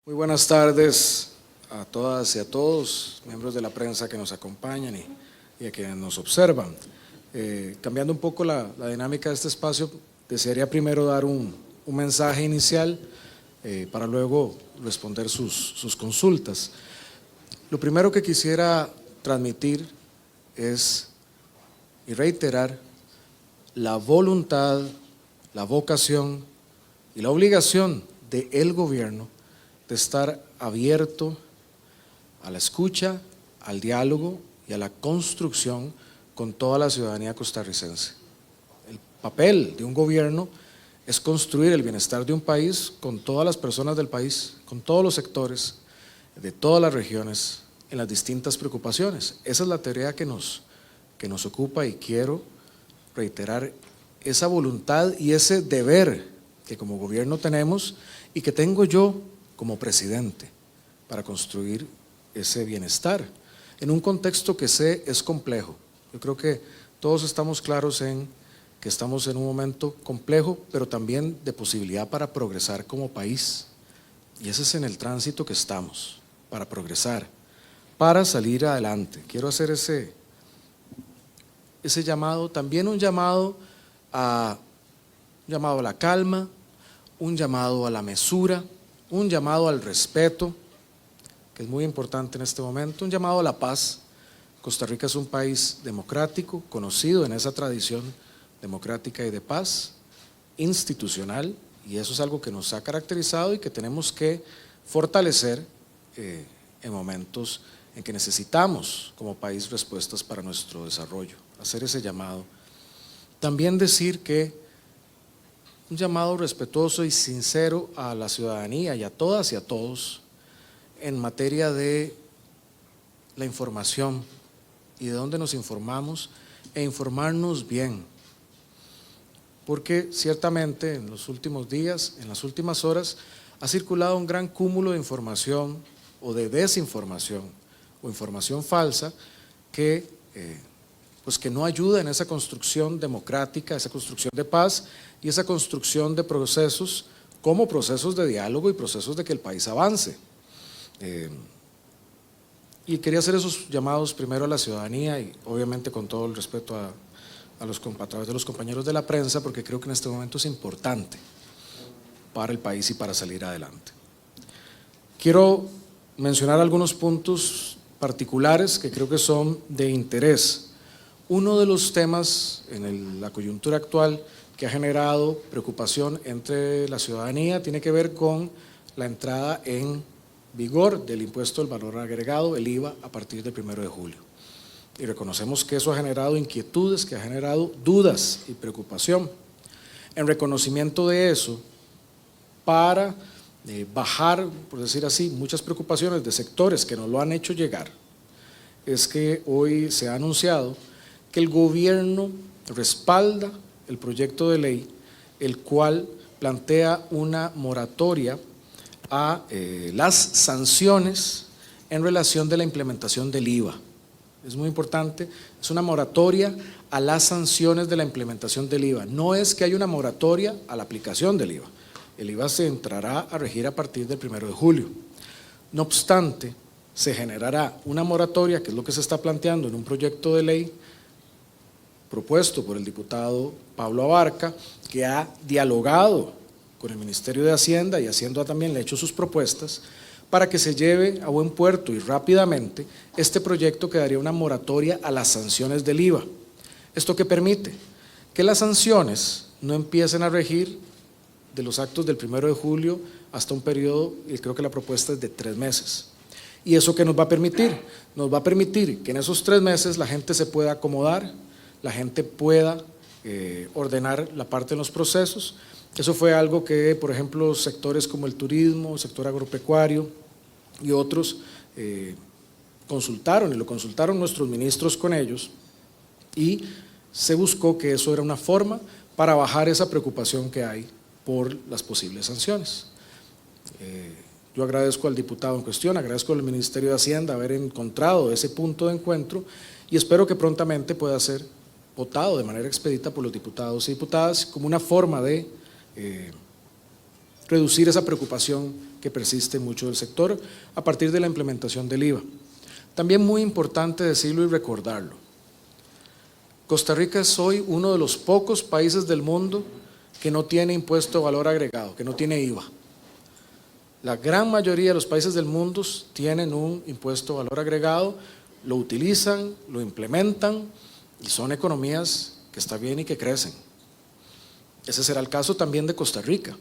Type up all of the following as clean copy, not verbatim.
Muy buenas tardes a todas y a todos, miembros de la prensa que nos acompañan y a quienes nos observan. Cambiando un poco la dinámica de este espacio, desearía primero dar un mensaje inicial para luego responder sus consultas. Lo primero que quisiera transmitir es y reiterar la voluntad, la vocación y la obligación del gobierno de estar abierto a la escucha, al diálogo y a la construcción con toda la ciudadanía costarricense. El papel de un gobierno es construir el bienestar de un país con todas las personas del país, con todos los sectores, de todas las regiones, en las distintas preocupaciones. Esa es la tarea que nos ocupa y quiero reiterar esa voluntad y ese deber que como gobierno tenemos y que tengo yo como presidente para construir ese bienestar en un contexto que sé es complejo. Yo creo que todos estamos claros en que estamos en un momento complejo, pero también de posibilidad para progresar como país, y ese es en el tránsito que estamos, para progresar, para salir adelante. Quiero hacer ese llamado, también un llamado a la calma, un llamado a la mesura, un llamado al respeto, que es muy importante en este momento, un llamado a la paz. Costa Rica es un país democrático, conocido en esa tradición democrática y de paz, institucional, y eso es algo que nos ha caracterizado y que tenemos que fortalecer en momentos en que necesitamos como país respuestas para nuestro desarrollo, hacer ese llamado. También decir que un llamado respetuoso y sincero a la ciudadanía y a todas y a todos en materia de la información y de dónde nos informamos e informarnos bien, porque ciertamente en los últimos días, en las últimas horas, ha circulado un gran cúmulo de información o de desinformación o información falsa que no ayuda en esa construcción democrática, esa construcción de paz y esa construcción de procesos como procesos de diálogo y procesos de que el país avance. Y quería hacer esos llamados primero a la ciudadanía y obviamente con todo el respeto a través de los compañeros de la prensa, porque creo que en este momento es importante para el país y para salir adelante. Quiero mencionar algunos puntos particulares que creo que son de interés. Uno de los temas en la coyuntura actual que ha generado preocupación entre la ciudadanía tiene que ver con la entrada en vigor del impuesto del valor agregado, el IVA, a partir del 1 de julio. Y reconocemos que eso ha generado inquietudes, que ha generado dudas y preocupación. En reconocimiento de eso, para bajar, por decir así, muchas preocupaciones de sectores que nos lo han hecho llegar, es que hoy se ha anunciado que el gobierno respalda el proyecto de ley, el cual plantea una moratoria a las sanciones en relación de la implementación del IVA. Es muy importante, es una moratoria a las sanciones de la implementación del IVA. No es que haya una moratoria a la aplicación del IVA. El IVA se entrará a regir a partir del 1 de julio. No obstante, se generará una moratoria, que es lo que se está planteando en un proyecto de ley propuesto por el diputado Pablo Abarca, que ha dialogado con el Ministerio de Hacienda y Hacienda también le ha hecho sus propuestas para que se lleve a buen puerto y rápidamente este proyecto que daría una moratoria a las sanciones del IVA. ¿Esto qué permite? Que las sanciones no empiecen a regir de los actos del 1 de julio hasta un periodo, y creo que la propuesta es de 3 meses. ¿Y eso qué nos va a permitir? Nos va a permitir que en esos 3 meses la gente se pueda acomodar, la gente pueda ordenar la parte de los procesos. Eso fue algo que, por ejemplo, sectores como el turismo, el sector agropecuario y otros consultaron, y lo consultaron nuestros ministros con ellos, y se buscó que eso era una forma para bajar esa preocupación que hay por las posibles sanciones. Yo agradezco al diputado en cuestión, agradezco al Ministerio de Hacienda haber encontrado ese punto de encuentro y espero que prontamente pueda ser votado de manera expedita por los diputados y diputadas como una forma de reducir esa preocupación que persiste en mucho del sector a partir de la implementación del IVA. También muy importante decirlo y recordarlo. Costa Rica es hoy uno de los pocos países del mundo que no tiene impuesto de valor agregado, que no tiene IVA. La gran mayoría de los países del mundo tienen un impuesto de valor agregado, lo utilizan, lo implementan y son economías que están bien y que crecen. Ese será el caso también de Costa Rica.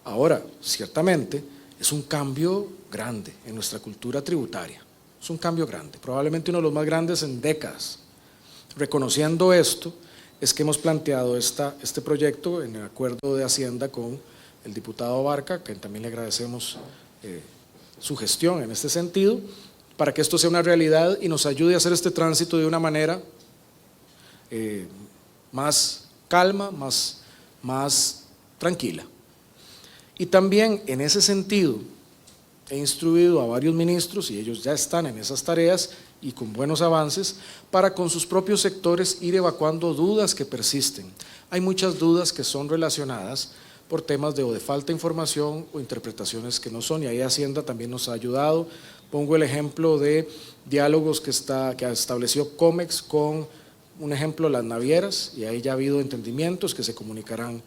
Ahora, ciertamente, es un cambio grande en nuestra cultura tributaria. Es un cambio grande, probablemente uno de los más grandes en décadas. Reconociendo esto, es que hemos planteado este proyecto en el acuerdo de Hacienda con el diputado Barca, que también le agradecemos su gestión en este sentido, para que esto sea una realidad y nos ayude a hacer este tránsito de una manera más calma, más tranquila. Y también en ese sentido he instruido a varios ministros, y ellos ya están en esas tareas y con buenos avances, para con sus propios sectores ir evacuando dudas que persisten. Hay muchas dudas que son relacionadas por temas de falta de información o interpretaciones que no son, y ahí Hacienda también nos ha ayudado. Pongo el ejemplo de diálogos que estableció COMEX con, un ejemplo, las navieras, y ahí ya ha habido entendimientos que se comunicarán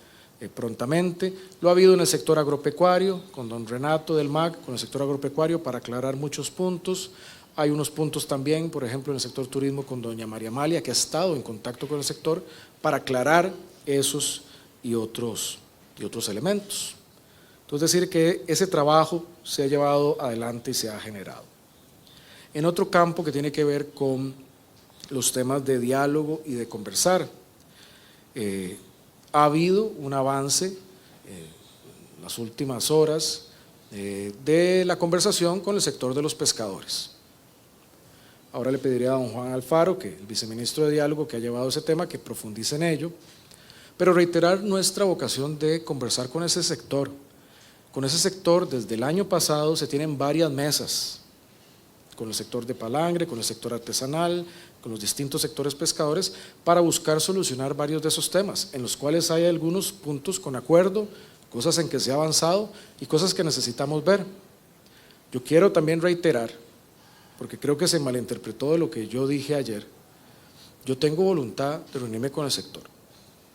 prontamente. Lo ha habido en el sector agropecuario, con don Renato del MAC, con el sector agropecuario, para aclarar muchos puntos. Hay unos puntos también, por ejemplo, en el sector turismo con doña María Amalia, que ha estado en contacto con el sector para aclarar esos y otros elementos. Entonces, decir que ese trabajo se ha llevado adelante y se ha generado. En otro campo que tiene que ver con los temas de diálogo y de conversar, ha habido un avance en las últimas horas de la conversación con el sector de los pescadores. Ahora le pediría a don Juan Alfaro, que el viceministro de Diálogo que ha llevado ese tema, que profundice en ello, pero reiterar nuestra vocación de conversar con ese sector. Con ese sector, desde el año pasado se tienen varias mesas, con el sector de palangre, con el sector artesanal, con los distintos sectores pescadores, para buscar solucionar varios de esos temas, en los cuales hay algunos puntos con acuerdo, cosas en que se ha avanzado y cosas que necesitamos ver. Yo quiero también reiterar, porque creo que se malinterpretó de lo que yo dije ayer, yo tengo voluntad de reunirme con el sector,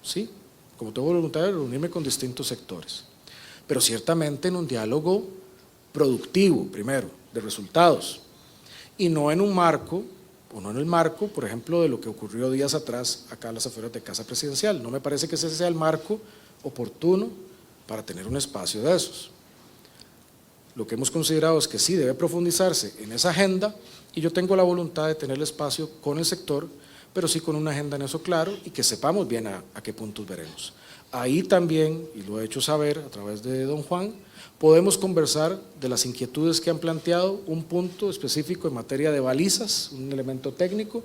¿sí? Como tengo voluntad de reunirme con distintos sectores, pero ciertamente en un diálogo productivo, primero, de resultados, y no en un marco, o no en el marco, por ejemplo, de lo que ocurrió días atrás acá a las afueras de Casa Presidencial. No me parece que ese sea el marco oportuno para tener un espacio de esos. Lo que hemos considerado es que sí debe profundizarse en esa agenda, y yo tengo la voluntad de tener el espacio con el sector, pero sí con una agenda en eso claro y que sepamos bien a qué puntos veremos. Ahí también, y lo he hecho saber a través de don Juan, podemos conversar de las inquietudes que han planteado, un punto específico en materia de balizas, un elemento técnico,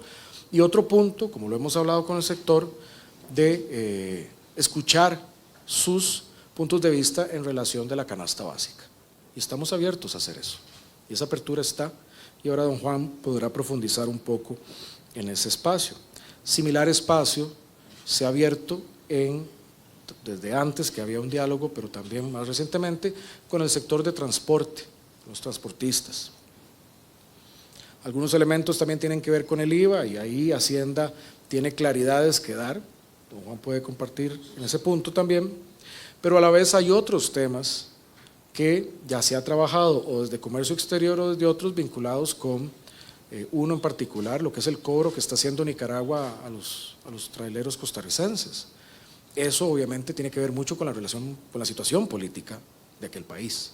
y otro punto, como lo hemos hablado con el sector, de escuchar sus puntos de vista en relación de la canasta básica. Y estamos abiertos a hacer eso. Y esa apertura está, y ahora don Juan podrá profundizar un poco en ese espacio. Similar espacio se ha abierto desde antes, que había un diálogo, pero también más recientemente, con el sector de transporte, los transportistas. Algunos elementos también tienen que ver con el IVA, y ahí Hacienda tiene claridades que dar, don Juan puede compartir en ese punto también, pero a la vez hay otros temas que ya se ha trabajado o desde comercio exterior o desde otros vinculados con uno en particular, lo que es el cobro que está haciendo Nicaragua a los traileros costarricenses. Eso obviamente tiene que ver mucho con la relación, con la situación política de aquel país.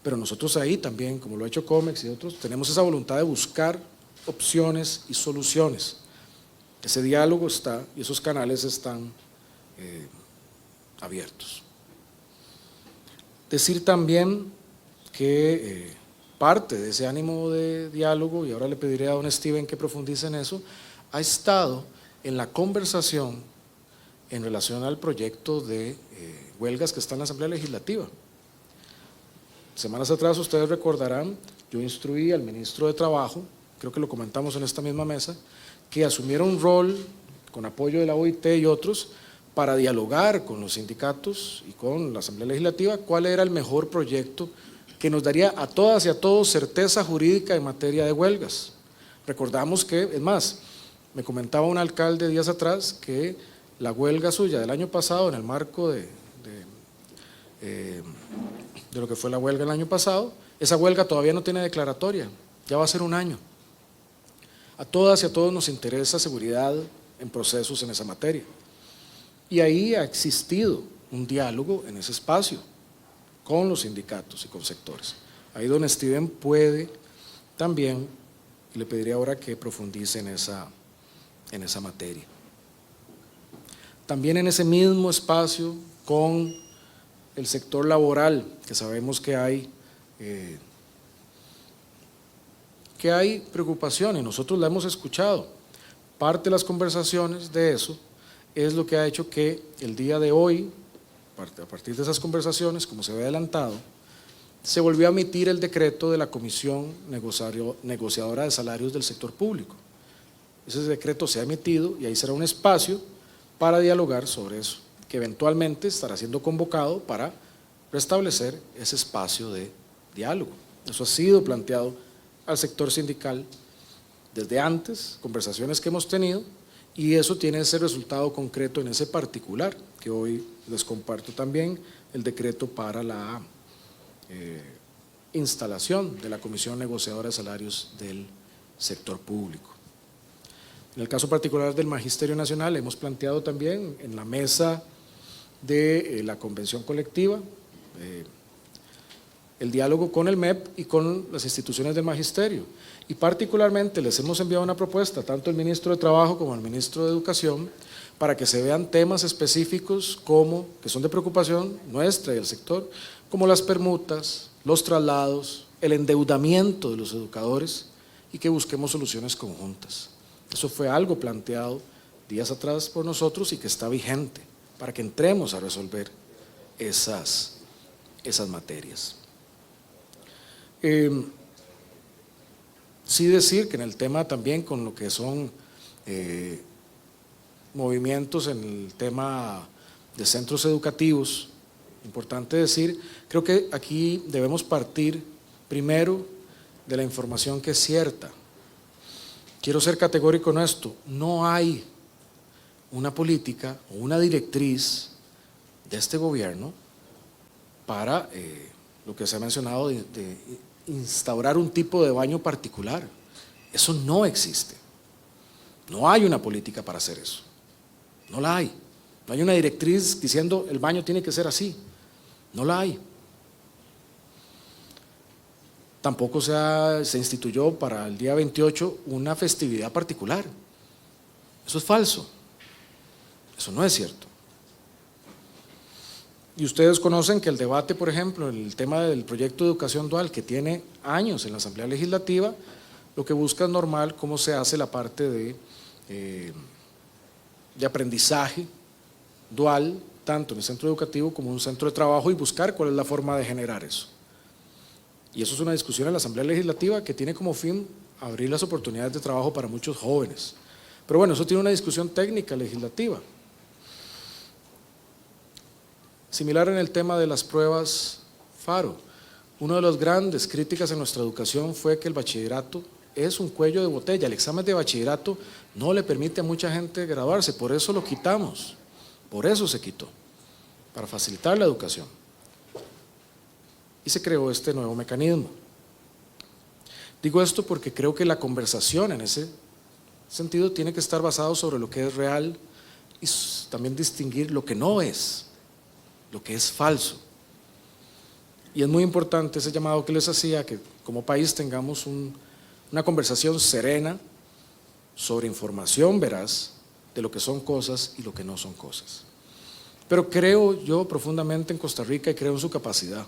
Pero nosotros ahí también, como lo ha hecho COMEX y otros, tenemos esa voluntad de buscar opciones y soluciones. Ese diálogo está y esos canales están abiertos. Decir también que parte de ese ánimo de diálogo, y ahora le pediré a don Steven que profundice en eso, ha estado en la conversación en relación al proyecto de huelgas que está en la Asamblea Legislativa. Semanas atrás, ustedes recordarán, yo instruí al ministro de Trabajo, creo que lo comentamos en esta misma mesa, que asumiera un rol con apoyo de la OIT y otros para dialogar con los sindicatos y con la Asamblea Legislativa cuál era el mejor proyecto que nos daría a todas y a todos certeza jurídica en materia de huelgas. Recordamos que, es más, me comentaba un alcalde días atrás que la huelga suya del año pasado, en el marco de lo que fue la huelga el año pasado, esa huelga todavía no tiene declaratoria, ya va a ser un año. A todas y a todos nos interesa seguridad en procesos en esa materia. Y ahí ha existido un diálogo en ese espacio con los sindicatos y con sectores. Ahí don Steven puede también, y le pediría ahora que profundice en esa materia. También en ese mismo espacio con el sector laboral, que sabemos que hay preocupación y nosotros la hemos escuchado. Parte de las conversaciones de eso es lo que ha hecho que el día de hoy, a partir de esas conversaciones, como se ve adelantado, se volvió a emitir el decreto de la Comisión Negociadora de Salarios del Sector Público. Ese decreto se ha emitido y ahí será un espacio para dialogar sobre eso, que eventualmente estará siendo convocado para restablecer ese espacio de diálogo. Eso ha sido planteado al sector sindical desde antes, conversaciones que hemos tenido, y eso tiene ese resultado concreto en ese particular, que hoy les comparto también, el decreto para la instalación de la Comisión Negociadora de Salarios del Sector Público. En el caso particular del Magisterio Nacional, hemos planteado también en la mesa de la convención colectiva el diálogo con el MEP y con las instituciones del magisterio, y particularmente les hemos enviado una propuesta tanto al ministro de Trabajo como al ministro de Educación para que se vean temas específicos que son de preocupación nuestra y del sector, como las permutas, los traslados, el endeudamiento de los educadores, y que busquemos soluciones conjuntas. Eso fue algo planteado días atrás por nosotros y que está vigente para que entremos a resolver esas materias. Sí decir que en el tema también con lo que son movimientos en el tema de centros educativos, importante decir, creo que aquí debemos partir primero de la información que es cierta. Quiero ser categórico en esto, no hay una política o una directriz de este gobierno para lo que se ha mencionado de instaurar un tipo de baño particular. Eso no existe. No hay una política para hacer eso. No la hay. No hay una directriz diciendo el baño tiene que ser así. No la hay. Tampoco se instituyó para el día 28 una festividad particular. Eso es falso. Eso no es cierto. Y ustedes conocen que el debate, por ejemplo, el tema del proyecto de educación dual, que tiene años en la Asamblea Legislativa, lo que busca es normal cómo se hace la parte de aprendizaje dual, tanto en el centro educativo como en un centro de trabajo, y buscar cuál es la forma de generar eso. Y eso es una discusión en la Asamblea Legislativa que tiene como fin abrir las oportunidades de trabajo para muchos jóvenes. Pero bueno, eso tiene una discusión técnica legislativa. Similar en el tema de las pruebas FARO. Una de las grandes críticas en nuestra educación fue que el bachillerato es un cuello de botella. El examen de bachillerato no le permite a mucha gente graduarse, por eso lo quitamos, por eso se quitó, para facilitar la educación. Y se creó este nuevo mecanismo. Digo esto porque creo que la conversación en ese sentido tiene que estar basada sobre lo que es real y también distinguir lo que no es, lo que es falso. Y es muy importante ese llamado que les hacía, que como país tengamos una conversación serena sobre información veraz de lo que son cosas y lo que no son cosas. Pero creo yo profundamente en Costa Rica y creo en su capacidad.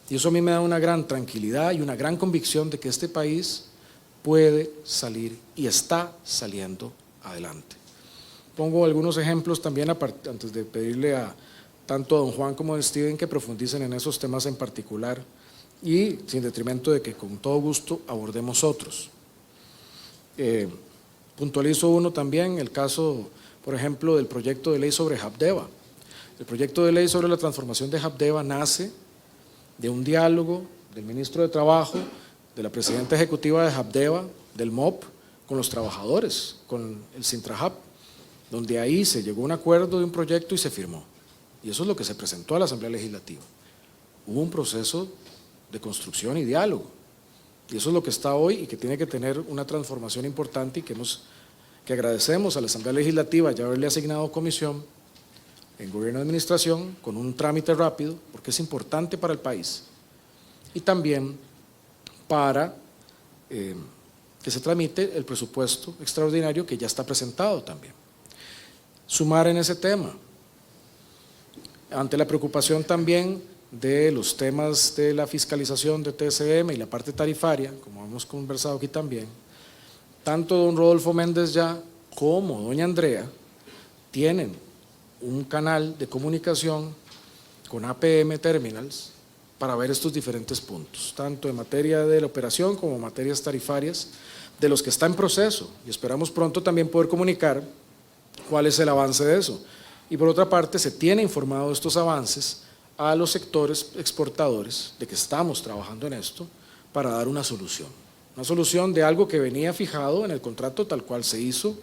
Y eso a mí me da una gran tranquilidad y una gran convicción de que este país puede salir y está saliendo adelante. Pongo algunos ejemplos también antes de pedirle a tanto a don Juan como a don Steven que profundicen en esos temas en particular y sin detrimento de que con todo gusto abordemos otros. Puntualizo uno también, el caso por ejemplo, del proyecto de ley sobre Habdeba. El proyecto de ley sobre la transformación de Habdeba nace de un diálogo del ministro de Trabajo, de la presidenta ejecutiva de Habdeba, del MOP, con los trabajadores, con el Sintrahab, donde ahí se llegó a un acuerdo de un proyecto y se firmó. Y eso es lo que se presentó a la Asamblea Legislativa. Hubo un proceso de construcción y diálogo. Y eso es lo que está hoy y que tiene que tener una transformación importante y que agradecemos a la Asamblea Legislativa ya haberle asignado comisión en Gobierno de Administración con un trámite rápido, porque es importante para el país. Y también para que se tramite el presupuesto extraordinario que ya está presentado también. Sumar en ese tema, ante la preocupación también de los temas de la fiscalización de TSM y la parte tarifaria, como hemos conversado aquí también, tanto don Rodolfo Méndez ya como doña Andrea tienen un canal de comunicación con APM Terminals para ver estos diferentes puntos, tanto en materia de la operación como en materias tarifarias, de los que está en proceso, y esperamos pronto también poder comunicar cuál es el avance de eso. Y por otra parte, se tiene informado de estos avances a los sectores exportadores de que estamos trabajando en esto para dar una solución de algo que venía fijado en el contrato tal cual se hizo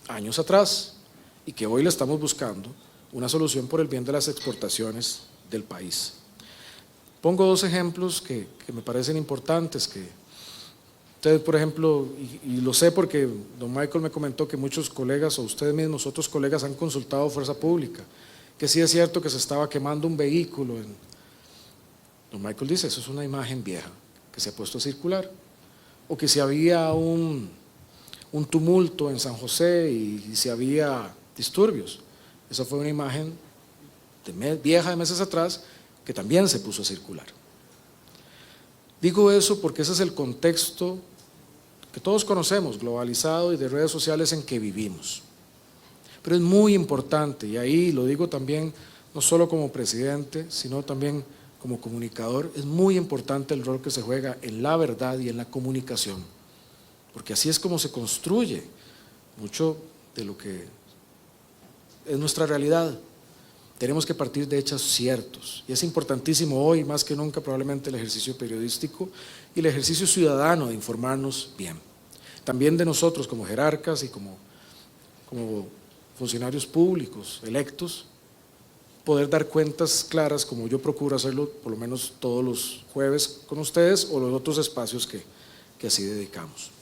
años atrás y que hoy le estamos buscando una solución por el bien de las exportaciones del país. Pongo dos ejemplos que me parecen importantes, que ustedes, por ejemplo, y lo sé porque don Michael me comentó que muchos colegas o ustedes mismos, otros colegas han consultado Fuerza Pública, que sí es cierto que se estaba quemando un vehículo. Don Michael dice, eso es una imagen vieja que se ha puesto a circular, o que si había un tumulto en San José y si había disturbios. Esa fue una imagen vieja de meses atrás que también se puso a circular. Digo eso porque ese es el contexto que todos conocemos, globalizado y de redes sociales en que vivimos. Pero es muy importante, y ahí lo digo también, no solo como presidente, sino también como comunicador, es muy importante el rol que se juega en la verdad y en la comunicación, porque así es como se construye mucho de lo que es nuestra realidad. Tenemos que partir de hechos ciertos, y es importantísimo hoy, más que nunca, probablemente el ejercicio periodístico y el ejercicio ciudadano de informarnos bien. También de nosotros como jerarcas y como funcionarios públicos electos, poder dar cuentas claras, como yo procuro hacerlo por lo menos todos los jueves con ustedes o los otros espacios que así dedicamos.